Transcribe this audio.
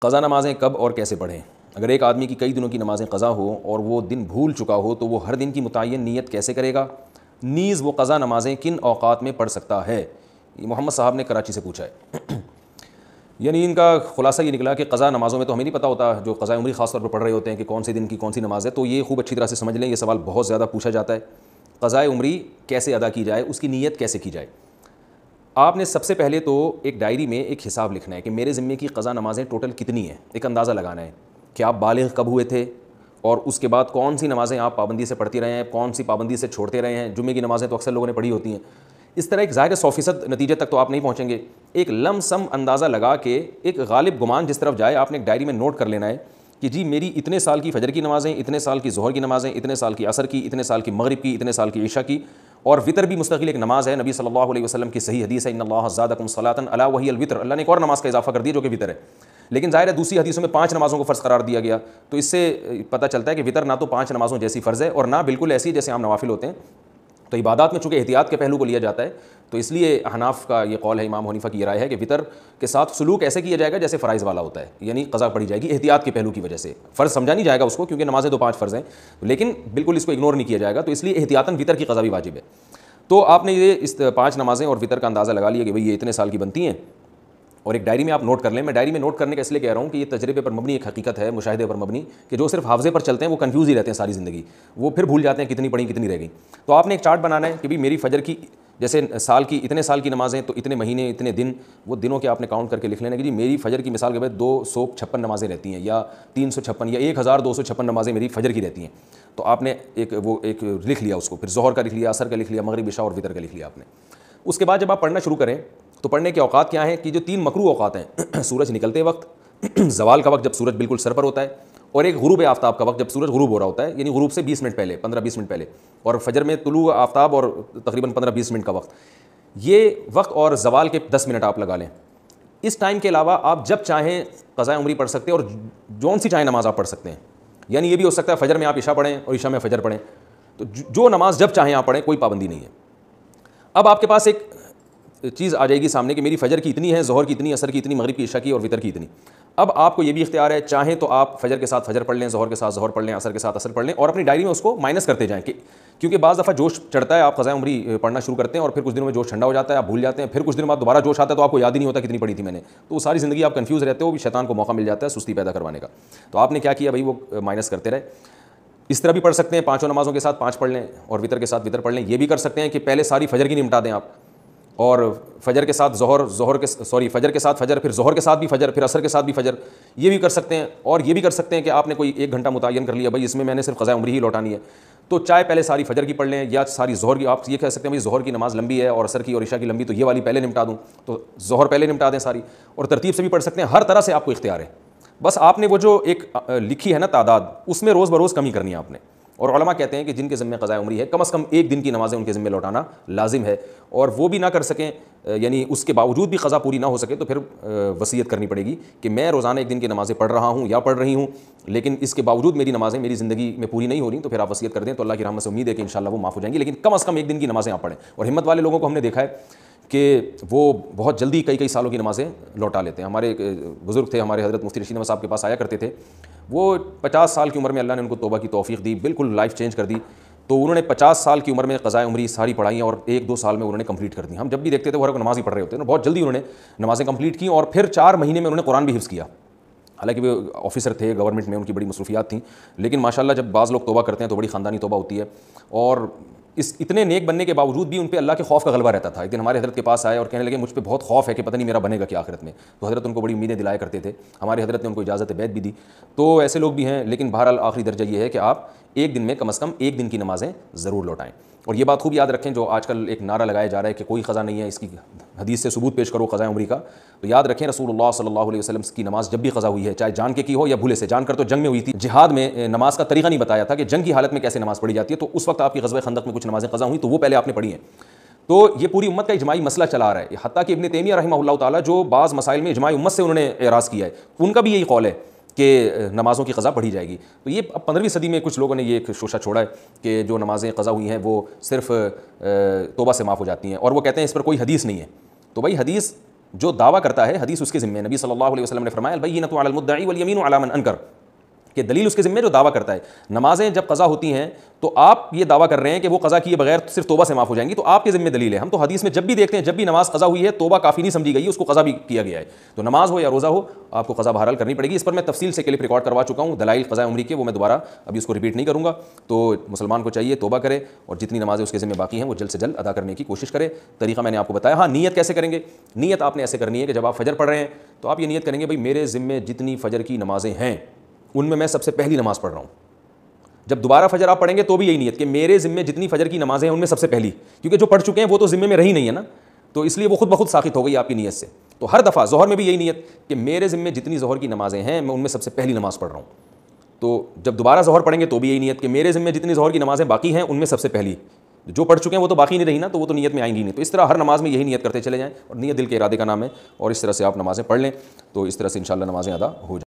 قضا نمازیں کب اور کیسے پڑھیں؟ اگر ایک آدمی کی کئی دنوں کی نمازیں قضا ہو اور وہ دن بھول چکا ہو تو وہ ہر دن کی متعین نیت کیسے کرے گا؟ نیز وہ قضا نمازیں کن اوقات میں پڑھ سکتا ہے؟ یہ محمد صاحب نے کراچی سے پوچھا ہے۔ یعنی ان کا خلاصہ یہ نکلا کہ قضا نمازوں میں تو ہمیں نہیں پتہ ہوتا، جو قضا عمری خاص طور پر پڑھ رہے ہوتے ہیں کہ کون سے دن کی کون سی نماز ہے، تو یہ خوب اچھی طرح سے سمجھ لیں، یہ سوال بہت زیادہ پوچھا جاتا ہے۔ قضا عمری کیسے ادا کی جائے، اس کی نیت کیسے کی جائے؟ آپ نے سب سے پہلے تو ایک ڈائری میں ایک حساب لکھنا ہے کہ میرے ذمے کی قضا نمازیں ٹوٹل کتنی ہیں، ایک اندازہ لگانا ہے کہ آپ بالغ کب ہوئے تھے اور اس کے بعد کون سی نمازیں آپ پابندی سے پڑھتے رہے ہیں، کون سی پابندی سے چھوڑتے رہے ہیں۔ جمعے کی نمازیں تو اکثر لوگوں نے پڑھی ہوتی ہیں۔ اس طرح ایک ظاہر 100% نتیجے تک تو آپ نہیں پہنچیں گے، ایک لم سم اندازہ لگا کے ایک غالب گمان جس طرف جائے آپ نے ایک ڈائری میں نوٹ کر لینا ہے کہ جی میری اتنے سال کی فجر کی نمازیں، اتنے سال کی ظہر کی نمازیں، اتنے سال کی عصر کی، اتنے سال کی مغرب کی، اتنے سال کی عشاء کی، اور وطر بھی مستقل ایک نماز ہے۔ نبی صلی اللہ علیہ وسلم کی صحیح حدیث ہے ان اللہ زادکم صلاۃ الا وہی الوتر، اللہ نے ایک اور نماز کا اضافہ کر دیا جو کہ وطر ہے، لیکن ظاہر ہے دوسری حدیثوں میں 5 نمازوں کو فرض قرار دیا گیا، تو اس سے پتہ چلتا ہے کہ وطر نہ تو 5 نمازوں جیسی فرض ہے اور نہ بالکل ایسی جیسے عام نوافل ہوتے ہیں۔ تو عبادات میں چونکہ احتیاط کے پہلو کو لیا جاتا ہے تو اس لیے احناف کا یہ قول ہے، امام حنیفہ کی یہ رائے ہے کہ وطر کے ساتھ سلوک ایسے کیا جائے گا جیسے فرائض والا ہوتا ہے، یعنی قضا پڑھی جائے گی احتیاط کے پہلو کی وجہ سے، فرض سمجھا نہیں جائے گا اس کو کیونکہ نمازیں تو 5 فرض ہیں، لیکن بالکل اس کو اگنور نہیں کیا جائے گا، تو اس لیے احتیاطاً وطر کی قضا بھی واجب ہے۔ تو آپ نے یہ اس 5 نمازیں اور وطر کا اندازہ لگا لیا کہ بھئی یہ اتنے سال کی بنتی ہیں، اور ایک ڈائری میں آپ نوٹ کر لیں۔ میں ڈائری میں نوٹ کرنے کا اس لیے کہہ رہا ہوں کہ یہ تجربے پر مبنی ایک حقیقت ہے، مشاہدے پر مبنی، کہ جو صرف حافظے پر چلتے ہیں وہ کنفیوز ہی رہتے ہیں ساری زندگی، وہ پھر بھول جاتے ہیں کتنی پڑھی کتنی رہ گئی۔ تو آپ نے ایک چارٹ بنانا ہے کہ بھئی میری فجر کی جیسے سال کی اتنے سال کی نمازیں تو اتنے مہینے اتنے دن، وہ دنوں کے آپ نے کاؤنٹ کر کے لکھ لینا کہ جی میری فجر کی مثال کے بعد 256 نمازیں رہتی ہیں یا 356 یا 1256 نمازیں میری فجر کی رہتی ہیں، تو آپ نے ایک لکھ لیا اس کو، پھر ظہر کا لکھ لیا، عصر کا لکھ لیا، مغرب عشاء اور وطر کا لکھ لیا آپ نے۔ اس کے بعد جب آپ پڑھنا شروع کریں تو پڑھنے کے اوقات کیا ہیں کہ جو 3 مکروہ اوقات ہیں، سورج نکلتے وقت، زوال کا وقت جب سورج بالکل سر پر ہوتا ہے، اور ایک غروب آفتاب کا وقت جب سورج غروب ہو رہا ہوتا ہے، یعنی غروب سے 20 منٹ پہلے، 15-20 منٹ پہلے، اور فجر میں طلوع آفتاب اور تقریباً 15-20 منٹ کا وقت، یہ وقت اور زوال کے 10 منٹ آپ لگا لیں۔ اس ٹائم کے علاوہ آپ جب چاہیں قضاء عمری پڑھ سکتے ہیں اور جون سی چاہیں نماز آپ پڑھ سکتے ہیں، یعنی یہ بھی ہو سکتا ہے فجر میں آپ عشاء پڑھیں اور عشاء میں فجر پڑھیں، تو جو نماز جب چاہیں آپ پڑھیں، کوئی پابندی نہیں ہے۔ اب آپ کے پاس ایک چیز آ جائے گی سامنے کہ میری فجر کی اتنی ہے، ظہر کی اتنی، عصر کی اتنی، مغرب کی، عشاء کی اور وطر کی اتنی۔ اب آپ کو یہ بھی اختیار ہے، چاہیں تو آپ فجر کے ساتھ فجر پڑھ لیں، ظہر کے ساتھ ظہر پڑھ لیں، عصر کے ساتھ عصر پڑھ لیں، اور اپنی ڈائری میں اس کو مائنس کرتے جائیں کہ کیونکہ بعض دفعہ جوش چڑھتا ہے، آپ قضاء عمری پڑھنا شروع کرتے ہیں اور پھر کچھ دنوں میں جوش ٹھنڈا ہو جاتا ہے، آپ بھول جاتے ہیں، پھر کچھ دنوں بعد دوبارہ جوش آتا ہے تو آپ کو یاد ہی نہیں ہوتا کتنی پڑھی تھی میں نے، تو وہ ساری زندگی آپ کنفیوز رہتے ہو، بھی شیطان کو موقع مل جاتا ہے سستی پیدا کروانے کا۔ تو آپ نے کیا کیا بھائی، وہ مائنس کرتے رہے۔ اس طرح بھی پڑھ سکتے ہیں، 5 نمازوں کے ساتھ 5 پڑھ لیں اور وطر کے ساتھ وطر پڑھ لیں۔ یہ بھی کر سکتے ہیں کہ پہلے ساری فجر کی نمٹا دیں آپ، اور فجر کے ساتھ فجر کے ساتھ فجر، پھر ظہر کے ساتھ بھی فجر، پھر عصر کے ساتھ بھی فجر، یہ بھی کر سکتے ہیں۔ اور یہ بھی کر سکتے ہیں کہ آپ نے کوئی 1 گھنٹہ متعین کر لیا، بھائی اس میں میں نے صرف قضاء عمری ہی لوٹانی ہے، تو چاہے پہلے ساری فجر کی پڑھ لیں یا ساری ظہر کی، آپ یہ کہہ سکتے ہیں بھائی ظہر کی نماز لمبی ہے اور عصر کی اور عشاء کی لمبی، تو یہ والی پہلے نمٹا دوں، تو ظہر پہلے نمٹا دیں ساری، اور ترتیب سے بھی پڑھ سکتے ہیں، ہر طرح سے آپ کو اختیار ہے۔ بس آپ نے وہ جو ایک لکھی ہے نا تعداد، اس میں روز بروز کمی کرنی ہے آپ نے۔ اور علماء کہتے ہیں کہ جن کے ذمہ قضاء عمری ہے کم از کم 1 دن کی نمازیں ان کے ذمہ لوٹانا لازم ہے، اور وہ بھی نہ کر سکیں، یعنی اس کے باوجود بھی قضا پوری نہ ہو سکے تو پھر وصیت کرنی پڑے گی کہ میں روزانہ 1 دن کی نمازیں پڑھ رہا ہوں یا پڑھ رہی ہوں، لیکن اس کے باوجود میری نمازیں میری زندگی میں پوری نہیں ہو رہی، تو پھر آپ وصیت کر دیں تو اللہ کی رحمت سے امید ہے کہ انشاءاللہ وہ معاف ہو جائیں گی، لیکن کم از کم 1 دن کی نمازیں آپ پڑھیں۔ اور ہمت والے لوگوں کو ہم نے دیکھا ہے کہ وہ بہت جلدی کئی سالوں کی نمازیں لوٹا لیتے ہیں۔ ہمارے ایک بزرگ تھے، ہمارے حضرت مفتی رشید احمد صاحب کے پاس آیا کرتے تھے، وہ 50 سال کی عمر میں اللہ نے ان کو توبہ کی توفیق دی، بالکل لائف چینج کر دی، تو انہوں نے 50 سال کی عمر میں قضاء عمری ساری پڑھائی اور 1-2 سال میں انہوں نے کمپلیٹ کر دی۔ ہم جب بھی دیکھتے تھے وہ ہر کوئی نماز ہی پڑھ رہے ہوتے ہیں، بہت جلدی انہوں نے نمازیں کمپلیٹ کیں، اور پھر 4 مہینے میں انہوں نے قرآن بھی حفظ کیا۔ حالانکہ وہ آفیسر تھے گورنمنٹ میں، ان کی بڑی مصروفیات تھیں، لیکن ماشاءاللہ جب بعض لوگ توبہ کرتے ہیں تو بڑی خاندانی توبہ ہوتی ہے، اور اس اتنے نیک بننے کے باوجود بھی ان پہ اللہ کے خوف کا غلبہ رہتا تھا۔ ایک دن ہمارے حضرت کے پاس آئے اور کہنے لگے مجھ پہ بہت خوف ہے کہ پتہ نہیں میرا بنے گا کیا آخرت میں، تو حضرت ان کو بڑی امیدیں دلایا کرتے تھے، ہمارے حضرت نے ان کو اجازت بیعت بھی دی۔ تو ایسے لوگ بھی ہیں، لیکن بہرحال آخری درجہ یہ ہے کہ آپ 1 دن میں کم از کم 1 دن کی نمازیں ضرور لوٹائیں۔ اور یہ بات خوب یاد رکھیں، جو آج کل ایک نعرہ لگایا جا رہا ہے کہ کوئی قضا نہیں ہے، اس کی حدیث سے ثبوت پیش کرو قضاء عمری کا، تو یاد رکھیں رسول اللہ صلی اللہ علیہ وسلم کی نماز جب بھی قضا ہوئی ہے، چاہے جان کے کی ہو یا بھولے سے، جان کر تو جنگ میں ہوئی تھی، جہاد میں نماز کا طریقہ نہیں بتایا تھا کہ جنگ کی حالت میں کیسے نماز پڑھی جاتی ہے، تو اس وقت آپ کی غزوہ خندق میں کچھ نمازیں قضا ہوئیں تو وہ پہلے آپ نے پڑھی ہیں۔ تو یہ پوری امت کا اجماعی مسئلہ چلا آ رہا ہے، حتیٰ کہ ابن تیمیہ رحمہ اللہ تعالیٰ جو بعض مسائل میں اجماعی امت سے انہوں نے اعراض کیا ہے، ان کا بھی یہی قول ہے کہ نمازوں کی قضا پڑھی جائے گی۔ تو یہ اب 15ویں صدی میں کچھ لوگوں نے یہ ایک شوشہ چھوڑا ہے کہ جو نمازیں قضا ہوئی ہیں وہ صرف توبہ سے معاف ہو جاتی ہیں، اور وہ کہتے ہیں اس پر کوئی حدیث نہیں ہے۔ تو بھائی حدیث جو دعویٰ کرتا ہے حدیث اس کے ذمہ. نبی صلی اللہ علیہ وسلم نے فرمایا البینۃ علی المدعی والیمین علی من انکر, کہ دلیل اس کے ذمہ جو دعویٰ کرتا ہے. نمازیں جب قضا ہوتی ہیں تو آپ یہ دعویٰ کر رہے ہیں کہ وہ قضا کیے بغیر صرف توبہ سے معاف ہو جائیں گی, تو آپ کے ذمہ دلیل ہے. ہم تو حدیث میں جب بھی دیکھتے ہیں جب بھی نماز قضا ہوئی ہے توبہ کافی نہیں سمجھی گئی ہے, اس کو قضا بھی کیا گیا ہے. تو نماز ہو یا روزہ ہو آپ کو قضا بہرحال کرنی پڑے گی. اس پر میں تفصیل سے کلپ ریکارڈ کروا چکا ہوں دلائل قضاء عمری کے, وہ میں دوبارہ ابھی اس کو ریپیٹ نہیں کروں گا. تو مسلمان کو چاہیے توبہ کرے اور جتنی نمازیں اس کے ذمہ باقی ہیں وہ جلد سے جلد ادا کرنے کی کوشش کرے. طریقہ میں نے آپ کو بتایا. ہاں نیت کیسے کریں گے؟ نیت آپ نے ایسے کرنی ہے کہ جب آپ فجر پڑھ رہے ہیں تو آپ یہ نیت کریں گے بھائی میرے ذمہ جتنی فجر کی نمازیں ہیں ان میں سب سے پہلی نماز پڑھ رہا ہوں. جب دوبارہ فجر آپ پڑھیں گے تو بھی یہی نیت کہ میرے ذمہ جتنی فجر کی نمازیں ہیں ان میں سب سے پہلی, کیونکہ جو پڑھ چکے ہیں وہ تو ذمہ میں رہی نہیں ہے نا, تو اس لیے وہ خود بخود ساقط ہو گئی آپ کی نیت سے. تو ہر دفعہ ظہر میں بھی یہی نیت کہ میرے ذمہ جتنی ظہر کی نمازیں ہیں میں ان میں سب سے پہلی نماز پڑھ رہا ہوں. تو جب دوبارہ ظہر پڑھیں گے تو بھی یہی نیت کہ میرے ذمہ جتنی ظہر کی نمازیں باقی ہیں ان میں سب سے پہلی, جو پڑھ چکے ہیں وہ تو باقی نہیں رہی نا, تو وہ تو نیت میں آئیں گی نہیں. تو اس طرح ہر نماز میں یہی نیت کرتے چلے جائیں, اور نیت دل کے ارادے کا نام ہے, اور اس طرح سے آپ نمازیں پڑھ لیں تو اس طرح سے انشاءاللہ نمازیں ادا ہو جائیں.